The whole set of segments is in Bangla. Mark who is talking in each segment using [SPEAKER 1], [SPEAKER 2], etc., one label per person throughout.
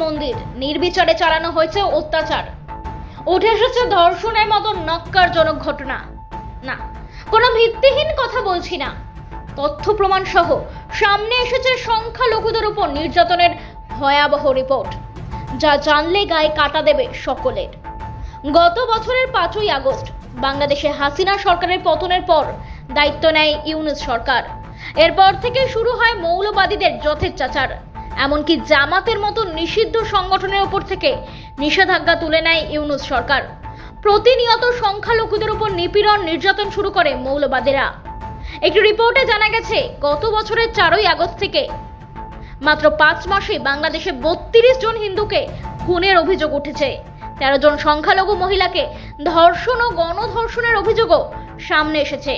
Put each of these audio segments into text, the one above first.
[SPEAKER 1] মন্দির, নির্বিচারে চালানো হয়েছে অত্যাচার। উঠে এসেছে ধর্ষণের মতো ন্যক্কারজনক ঘটনা। না, কোনো ভিত্তিহীন কথা বলছি না, তথ্য প্রমাণ সহ সামনে এসেছে সংখ্যালঘুদের উপর নির্যাতনের ভয়াবহ রিপোর্ট, যা জানলে গায়ে কাটা দেবে সকলের। গত বছরের 5ই আগস্ট বাংলাদেশে হাসিনা সরকারের পতনের পর দায়িত্ব নেয় ইউনূস সরকার। এরপর থেকে শুরু হয় মৌলবাদীদের যথেচ্ছাচার। এমনকি জামাতের মতো নিষিদ্ধ সংগঠনের উপর থেকে নিষেধাজ্ঞা তুলে নেয় ইউনূস সরকার। প্রতিনিয়ত সংখ্যালঘুদের উপর নিপীড়ন নির্যাতন শুরু করে মৌলবাদীরা। একটি রিপোর্টে জানা গেছে, গত বছরের 4ই আগস্ট থেকে মাত্র 5 মাসে বাংলাদেশে 32 জন হিন্দুকে খুনের অভিযোগ উঠেছে। 13 জন সংখ্যালঘু মহিলাকে ধর্ষণ ও গণধর্ষণের অভিযোগও সামনে এসেছে।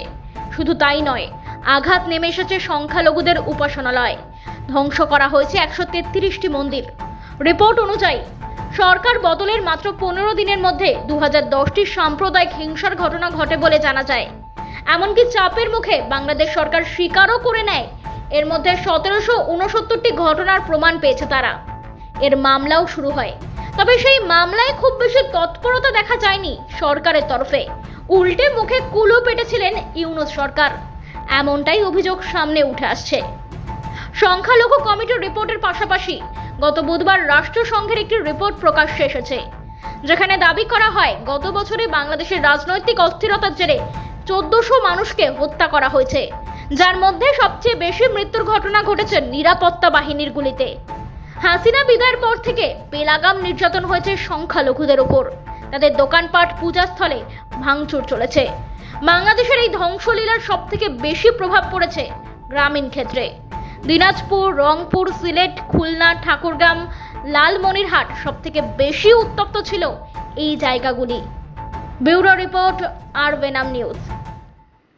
[SPEAKER 1] শুধু তাই নয়, আঘাত নেমে এসেছে সংখ্যালঘুদের উপাসনালয়। ধ্বংস করা হয়েছে 133টি মন্দির। রিপোর্ট অনুযায়ী সরকার বদলের মাত্র 15 দিনের মধ্যে 2010টি সাম্প্রদায়িক হিংসার ঘটনা ঘটে বলে জানা যায়। এমনকি চাপের মুখে বাংলাদেশ সরকার স্বীকারও করে নেয় এর মধ্যে 1769টি ঘটনার প্রমাণ পেয়েছে তারা। এর মামলাও শুরু হয়, তবে সেই মামলায় খুব বেশি তৎপরতা দেখা যায়নি সরকারের তরফে। উল্টে মুখে কুলো পেটেছিলেন ইউনূস সরকার, এমনটাই অভিযোগ সামনে উঠে আসছে। সংখ্যালঘু কমিটির রিপোর্টের পাশাপাশি গত বুধবার রাষ্ট্রসংঘের একটি রিপোর্ট প্রকাশ্যে এসেছে, যেখানে দাবি করা হয় গত বছরে বাংলাদেশের রাজনৈতিক অস্থিরতার জেরে 1400 মানুষকে হত্যা করা হয়েছে, যার মধ্যে সবচেয়ে বেশি মৃত্যুর ঘটনা ঘটেছে নিরাপত্তা বাহিনীর গুলিতে। হাসিনা বিদায়ের পর থেকে বেলাগাম নির্যাতন হয়েছে সংখ্যালঘুদের উপর। তাদের দোকানপাট, পূজাস্থলে ভাঙচুর চলেছে। বাংলাদেশের এই ধ্বংসলীলার সব থেকে বেশি প্রভাব পড়েছে গ্রামীণ ক্ষেত্রে। দিনাজপুর, রংপুর, সিলেট, খুলনা, ঠাকুরগাঁও, লালমনিরহাট সব থেকে বেশি উত্তপ্ত ছিল এই জায়গাগুলি। ব্যুরো রিপোর্ট, আর ভেনাম নিউজ।